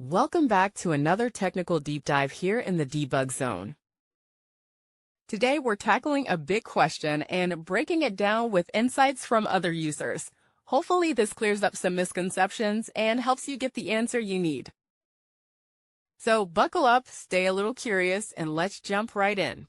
Welcome back to another technical deep dive here in the debug zone. Today we're tackling a big question and breaking it down with insights from other users. Hopefully this clears up some misconceptions and helps you get the answer you need. So buckle up, stay a little curious, and let's jump right in.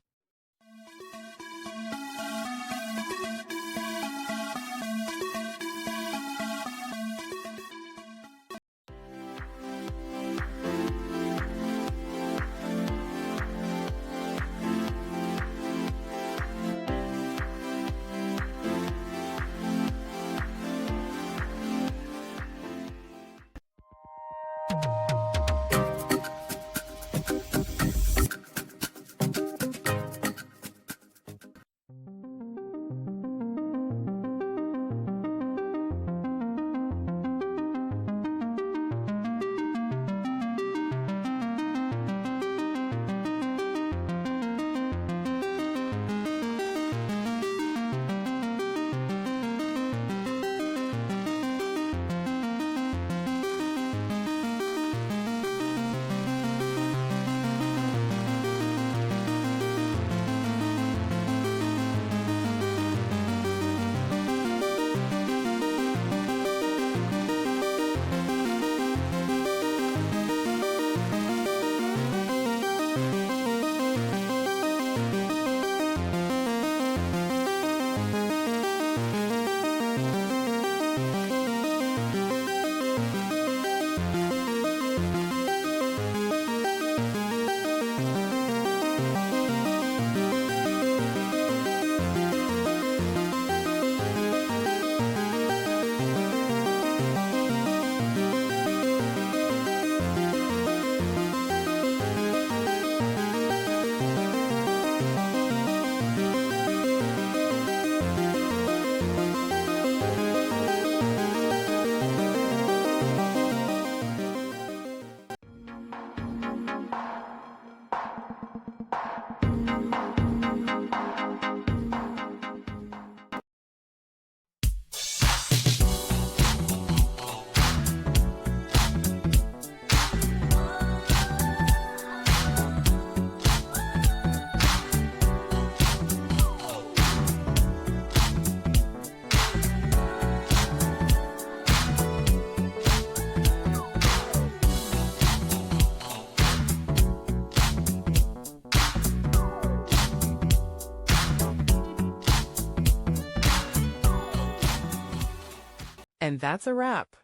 And that's a wrap.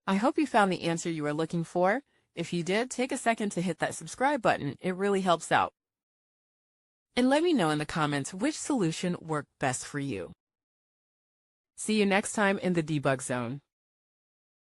I hope you found the answer you were looking for. If you did, take a second to hit that subscribe button. It really helps out. And let me know in the comments which solution worked best for you. See you next time in the debug zone.